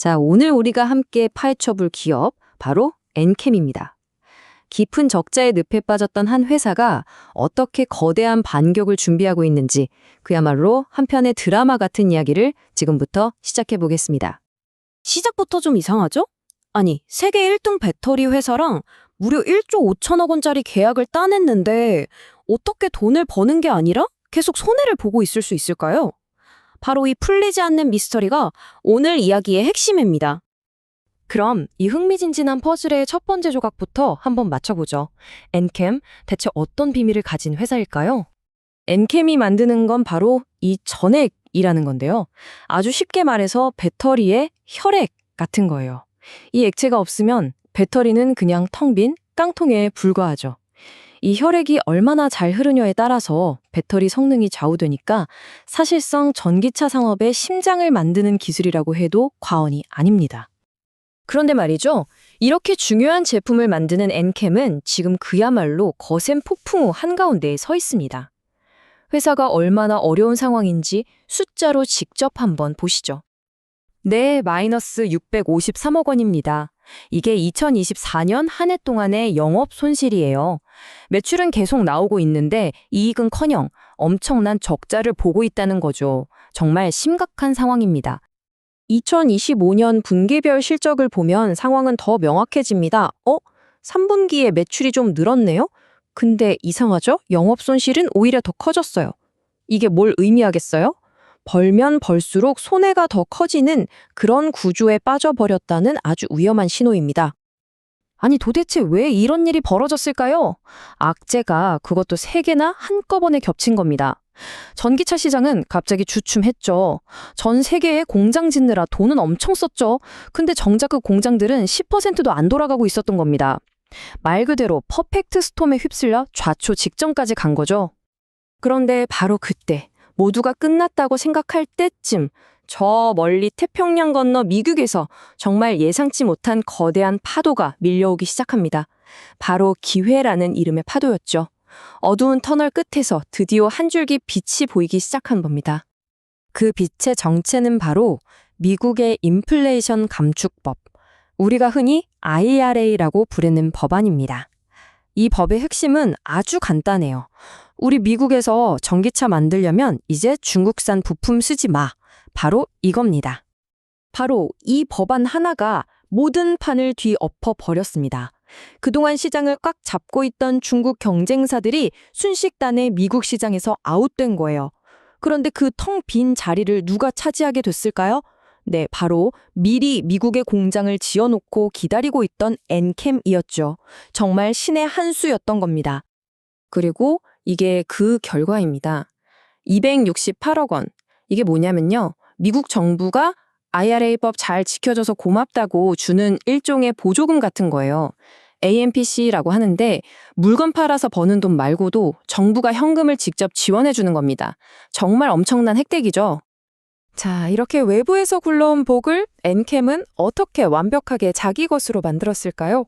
자, 오늘 우리가 함께 파헤쳐볼 기업, 바로 엔캠입니다. 깊은 적자의 늪에 빠졌던 한 회사가 어떻게 거대한 반격을 준비하고 있는지 그야말로 한편의 드라마 같은 이야기를 지금부터 시작해 보겠습니다. 시작부터 좀 이상하죠? 아니, 세계 1등 배터리 회사랑 무려 1조 5천억 원짜리 계약을 따냈는데 어떻게 돈을 버는 게 아니라 계속 손해를 보고 있을 수 있을까요? 바로 이 풀리지 않는 미스터리가 오늘 이야기의 핵심입니다. 그럼 이 흥미진진한 퍼즐의 첫 번째 조각부터 한번 맞춰보죠. 엔캠, 대체 어떤 비밀을 가진 회사일까요? 엔캠이 만드는 건 바로 이 전액이라는 건데요. 아주 쉽게 말해서 배터리의 혈액 같은 거예요. 이 액체가 없으면 배터리는 그냥 텅 빈 깡통에 불과하죠. 이 혈액이 얼마나 잘 흐르냐에 따라서 배터리 성능이 좌우되니까 사실상 전기차 상업의 심장을 만드는 기술이라고 해도 과언이 아닙니다. 그런데 말이죠. 이렇게 중요한 제품을 만드는 엔캠은 지금 그야말로 거센 폭풍 우 한가운데에 서 있습니다. 회사가 얼마나 어려운 상황인지 숫자로 직접 한번 보시죠. 네, 마이너스 653억 원입니다. 이게 2024년 한 해 동안의 영업 손실이에요. 매출은 계속 나오고 있는데 이익은커녕 엄청난 적자를 보고 있다는 거죠. 정말 심각한 상황입니다. 2025년 분기별 실적을 보면 상황은 더 명확해집니다. 3분기에 매출이 좀 늘었네요? 근데 이상하죠? 영업 손실은 오히려 더 커졌어요. 이게 뭘 의미하겠어요? 벌면 벌수록 손해가 더 커지는 그런 구조에 빠져버렸다는 아주 위험한 신호입니다. 아니 도대체 왜 이런 일이 벌어졌을까요? 악재가 그것도 3개나 한꺼번에 겹친 겁니다. 전기차 시장은 갑자기 주춤했죠. 전 세계에 공장 짓느라 돈은 엄청 썼죠. 근데 정작 그 공장들은 10%도 안 돌아가고 있었던 겁니다. 말 그대로 퍼펙트 스톰에 휩쓸려 좌초 직전까지 간 거죠. 그런데 바로 그때 모두가 끝났다고 생각할 때쯤 저 멀리 태평양 건너 미국에서 정말 예상치 못한 거대한 파도가 밀려오기 시작합니다. 바로 기회라는 이름의 파도였죠. 어두운 터널 끝에서 드디어 한 줄기 빛이 보이기 시작한 겁니다. 그 빛의 정체는 바로 미국의 인플레이션 감축법, 우리가 흔히 IRA라고 부르는 법안입니다. 이 법의 핵심은 아주 간단해요. 우리 미국에서 전기차 만들려면 이제 중국산 부품 쓰지 마. 바로 이겁니다. 바로 이 법안 하나가 모든 판을 뒤엎어 버렸습니다. 그동안 시장을 꽉 잡고 있던 중국 경쟁사들이 순식간에 미국 시장에서 아웃된 거예요. 그런데 그 텅 빈 자리를 누가 차지하게 됐을까요? 네, 바로 미리 미국의 공장을 지어놓고 기다리고 있던 엔캠이었죠. 정말 신의 한 수였던 겁니다. 그리고 이게 그 결과입니다. 268억 원. 이게 뭐냐면요. 미국 정부가 IRA법 잘 지켜줘서 고맙다고 주는 일종의 보조금 같은 거예요. AMPC라고 하는데 물건 팔아서 버는 돈 말고도 정부가 현금을 직접 지원해 주는 겁니다. 정말 엄청난 혜택이죠. 자, 이렇게 외부에서 굴러온 복을 엔캠은 어떻게 완벽하게 자기 것으로 만들었을까요?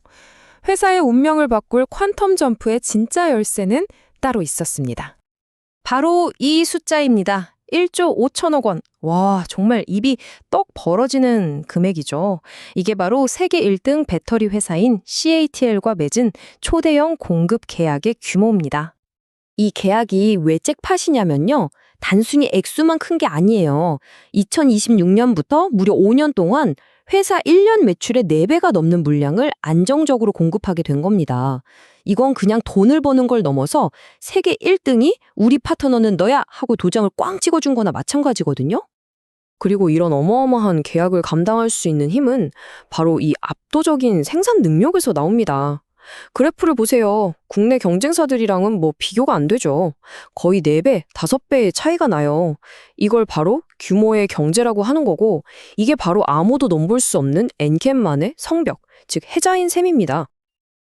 회사의 운명을 바꿀 퀀텀 점프의 진짜 열쇠는 따로 있었습니다. 바로 이 숫자입니다. 1조 5천억 원. 와, 정말 입이 떡 벌어지는 금액이죠. 이게 바로 세계 1등 배터리 회사인 CATL과 맺은 초대형 공급 계약의 규모입니다. 이 계약이 왜 잭팟이냐면요. 단순히 액수만 큰 게 아니에요. 2026년부터 무려 5년 동안 회사 1년 매출의 4배가 넘는 물량을 안정적으로 공급하게 된 겁니다. 이건 그냥 돈을 버는 걸 넘어서 세계 1등이 우리 파트너는 너야 하고 도장을 꽝 찍어준 거나 마찬가지거든요. 그리고 이런 어마어마한 계약을 감당할 수 있는 힘은 바로 이 압도적인 생산 능력에서 나옵니다. 그래프를 보세요. 국내 경쟁사들이랑은 뭐 비교가 안 되죠. 거의 4배, 5배의 차이가 나요. 이걸 바로 규모의 경제라고 하는 거고, 이게 바로 아무도 넘볼 수 없는 엔캠만의 성벽, 즉 해자인 셈입니다.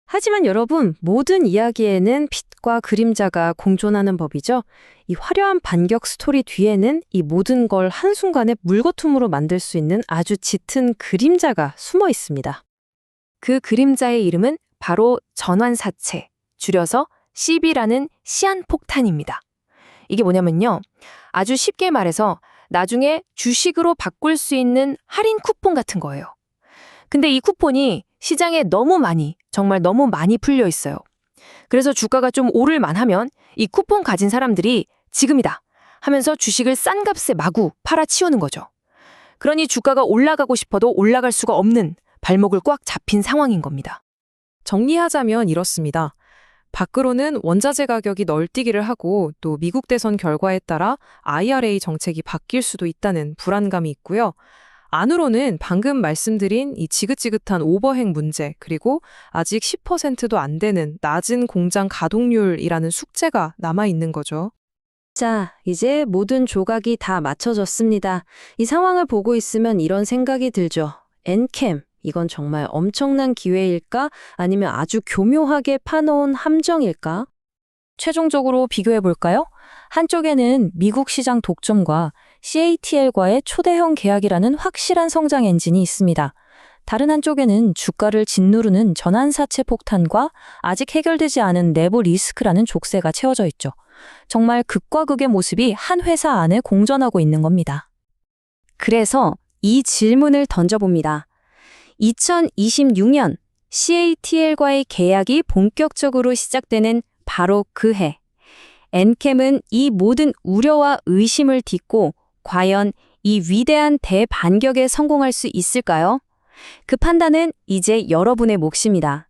하지만 여러분, 모든 이야기에는 빛과 그림자가 공존하는 법이죠. 이 화려한 반격 스토리 뒤에는 이 모든 걸 한순간에 물거품으로 만들 수 있는 아주 짙은 그림자가 숨어 있습니다. 그 그림자의 이름은 바로 전환사체, 줄여서 CB라는 시한폭탄입니다. 이게 뭐냐면요. 아주 쉽게 말해서 나중에 주식으로 바꿀 수 있는 할인 쿠폰 같은 거예요. 근데 이 쿠폰이 시장에 정말 너무 많이 풀려 있어요. 그래서 주가가 좀 오를 만하면 이 쿠폰 가진 사람들이 지금이다 하면서 주식을 싼 값에 마구 팔아치우는 거죠. 그러니 주가가 올라가고 싶어도 올라갈 수가 없는 발목을 꽉 잡힌 상황인 겁니다. 정리하자면 이렇습니다. 밖으로는 원자재 가격이 널뛰기를 하고 또 미국 대선 결과에 따라 IRA 정책이 바뀔 수도 있다는 불안감이 있고요. 안으로는 방금 말씀드린 이 지긋지긋한 오버행 문제, 그리고 아직 10%도 안 되는 낮은 공장 가동률이라는 숙제가 남아 있는 거죠. 자, 이제 모든 조각이 다 맞춰졌습니다. 이 상황을 보고 있으면 이런 생각이 들죠. 엔캠, 이건 정말 엄청난 기회일까? 아니면 아주 교묘하게 파놓은 함정일까? 최종적으로 비교해 볼까요? 한쪽에는 미국 시장 독점과 CATL과의 초대형 계약이라는 확실한 성장 엔진이 있습니다. 다른 한쪽에는 주가를 짓누르는 전환사채 폭탄과 아직 해결되지 않은 내부 리스크라는 족쇄가 채워져 있죠. 정말 극과 극의 모습이 한 회사 안에 공존하고 있는 겁니다. 그래서 이 질문을 던져봅니다. 2026년 CATL과의 계약이 본격적으로 시작되는 바로 그 해. 엔캠은 이 모든 우려와 의심을 딛고 과연 이 위대한 대반격에 성공할 수 있을까요? 그 판단은 이제 여러분의 몫입니다.